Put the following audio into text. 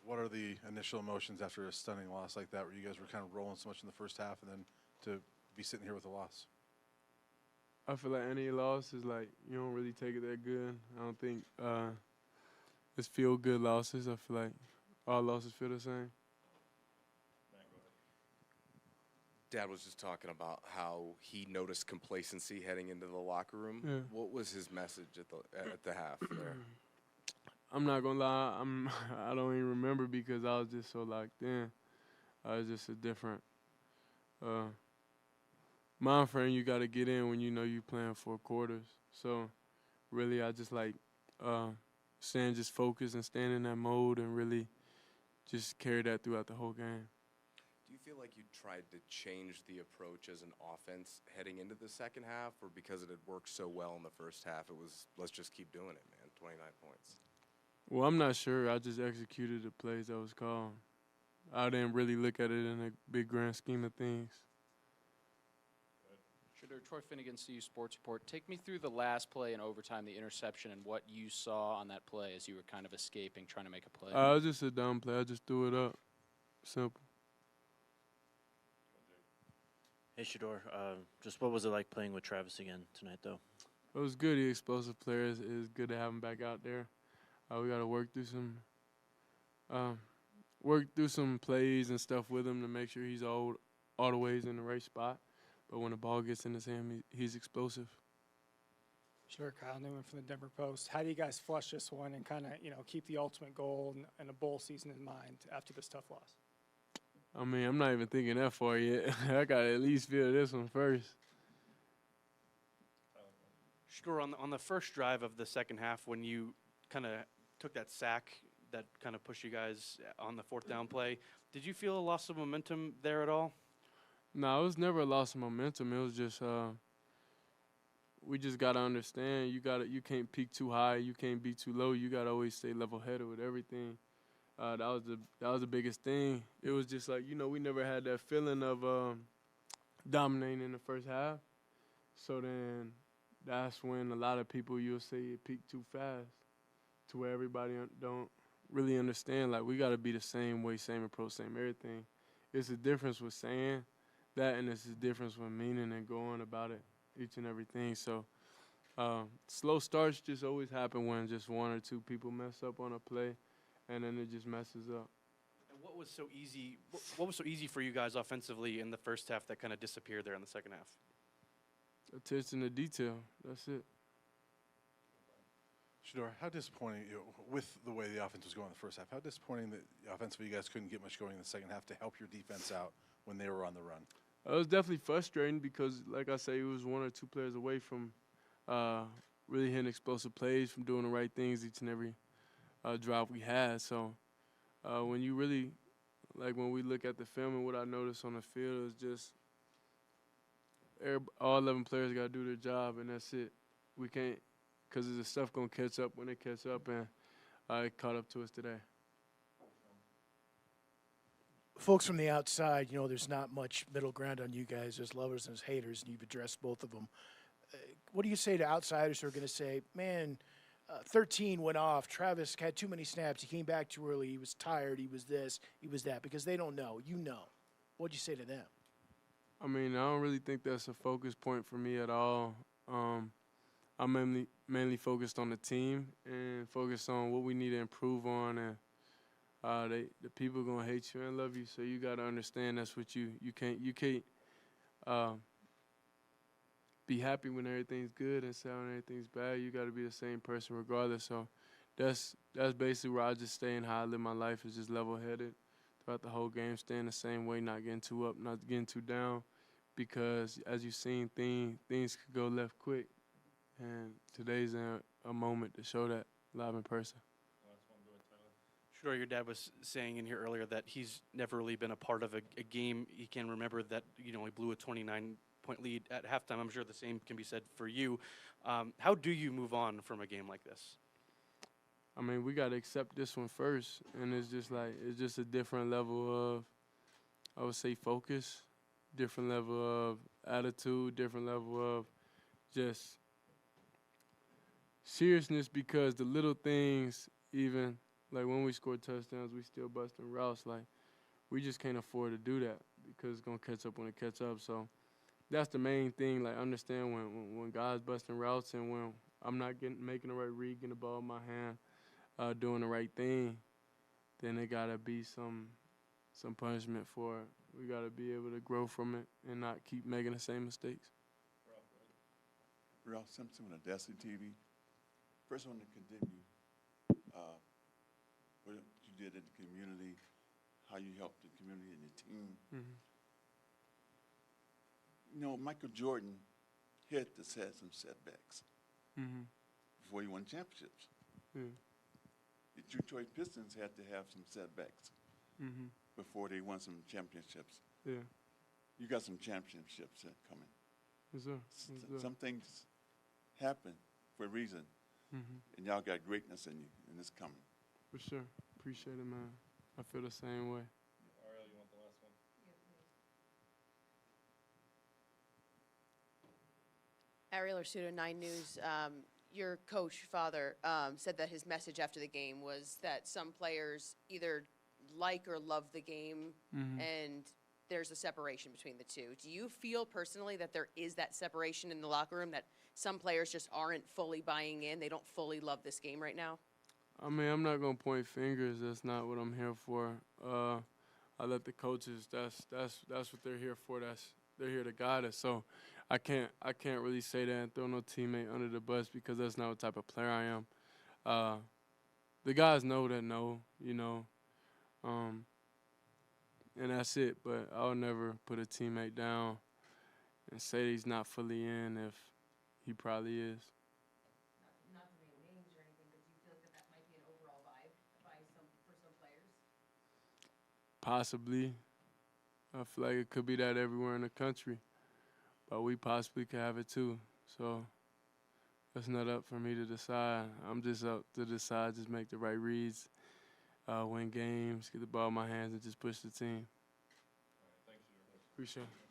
What are the initial emotions after a stunning loss like that, where you guys were kind of rolling so much in the first half, and then to be sitting here with a loss? I feel like any loss is like you don't really take it that good. I don't think it's feel good losses. I feel like all losses feel the same. Dad was just talking about how he noticed complacency heading into the locker room. Yeah. What was his message at the half there? I'm not gonna lie, I don't even remember because I was just so locked in. I was just a different mind frame you got to get in when you know you playing 4 quarters. So really, I just like staying just focused and staying in that mode and really just carry that throughout the whole game. Do you feel like you tried to change the approach as an offense heading into the second half, or because it had worked so well in the first half, it was let's just keep doing it, man? 29 points. Well, I'm not sure. I just executed the plays that was called. I didn't really look at it in a big grand scheme of things. Shedeur, Troy Finnegan, CU Sports Report. Take me through the last play in overtime, the interception, and what you saw on that play as you were kind of escaping, trying to make a play. It was just a dumb play. I just threw it up. Simple. Hey, Shedeur, just what was it like playing with Travis again tonight, though? It was good. He's explosive player. It's good to have him back out there. We got to work through some plays and stuff with him to make sure he's all the ways in the right spot. But when the ball gets in his hand, he's explosive. Sure, Kyle Newman from the Denver Post. How do you guys flush this one and kind of, keep the ultimate goal and a bowl season in mind after this tough loss? I mean, I'm not even thinking that far yet. I got to at least feel this one first. Sure, on the first drive of the second half, when you kind of took that sack that kind of pushed you guys on the fourth down play, did you feel a loss of momentum there at all? No, it was never a loss of momentum. It was just we just got to understand you can't peak too high, you can't be too low. You got to always stay level-headed with everything. That was the biggest thing. It was just like, we never had that feeling of dominating in the first half. So then that's when a lot of people, you'll say it peaked too fast to where everybody don't really understand. Like, we got to be the same way, same approach, same everything. It's a difference with saying that, and it's a difference with meaning and going about it, each and everything. So slow starts just always happen when just one or two people mess up on a play, and then it just messes up. And what was so easy? What was so easy for you guys offensively in the first half that kind of disappeared there in the second half? Attention to detail. That's it. Shedeur, how disappointing, with the way the offense was going in the first half, how disappointing that offensively you guys couldn't get much going in the second half to help your defense out when they were on the run? It was definitely frustrating because, like I say, it was one or two players away from really hitting explosive plays, from doing the right things each and every drive we had. So when you really, when we look at the film and what I noticed on the field is just all 11 players got to do their job, and that's it. We can't, because the stuff going to catch up when it catch up, and it caught up to us today. Folks from the outside, there's not much middle ground on you guys. There's lovers and there's haters, and you've addressed both of them. What do you say to outsiders who are going to say, man, 13 went off, Travis had too many snaps, he came back too early, he was tired, he was this, he was that, because they don't know. You know. What'd you say to them? I mean, I don't really think that's a focus point for me at all. I'm mainly focused on the team and focused on what we need to improve on, and the people are gonna hate you and love you. So you gotta understand that's what you can't be happy when everything's good and sad when everything's bad. You gotta be the same person regardless. So that's basically where I just stay and how I live my life is just level-headed throughout the whole game, staying the same way, not getting too up, not getting too down, because as you've seen, things could go left quick. And today's a moment to show that live in person. Sure, your dad was saying in here earlier that he's never really been a part of a game. He can remember that, he blew a 29-point lead at halftime. I'm sure the same can be said for you. How do you move on from a game like this? I mean, we got to accept this one first, and it's just a different level of, I would say, focus, different level of attitude, different level of just seriousness, because the little things, even Like when we score touchdowns, we still busting routes. Like we just can't afford to do that because it's gonna catch up when it catch up. So that's the main thing. Like understand when guys busting routes and when I'm not making the right read, getting the ball in my hand, doing the right thing, then it gotta be some punishment for it. We gotta be able to grow from it and not keep making the same mistakes. Ralph Simpson with Audacity TV. First, I want to condemn you. What you did in the community, how you helped the community and your team. Mm-hmm. You know, Michael Jordan had to had some setbacks Mm-hmm. before he won championships. Yeah. The Detroit Pistons had to have some setbacks Mm-hmm. before they won some championships. Yeah. You got some championships coming. Yes, sir. Some things happen for a reason, Mm-hmm. and y'all got greatness in you, and it's coming. For sure. Appreciate it, man. I feel the same way. Ariel, you want the last one? Ariel Arsuto, 9 News. Your coach, father, said that his message after the game was that some players either like or love the game, Mm-hmm. and there's a separation between the two. Do you feel personally that there is that separation in the locker room, that some players just aren't fully buying in, they don't fully love this game right now? I mean, I'm not gonna point fingers. That's not what I'm here for. I let the coaches. That's what they're here for. They're here to guide us. So I can't really say that and throw no teammate under the bus because that's not what type of player I am. The guys know that, you know, and that's it. But I'll never put a teammate down and say he's not fully in if he probably is. Not to name names or anything, but do you feel like that might be an overall vibe for some players? Possibly. I feel like it could be that everywhere in the country, but we possibly could have it too. So that's not up for me to decide. I'm just up to decide, just make the right reads, win games, get the ball in my hands, and just push the team. All right, thanks, Shedeur. Appreciate it.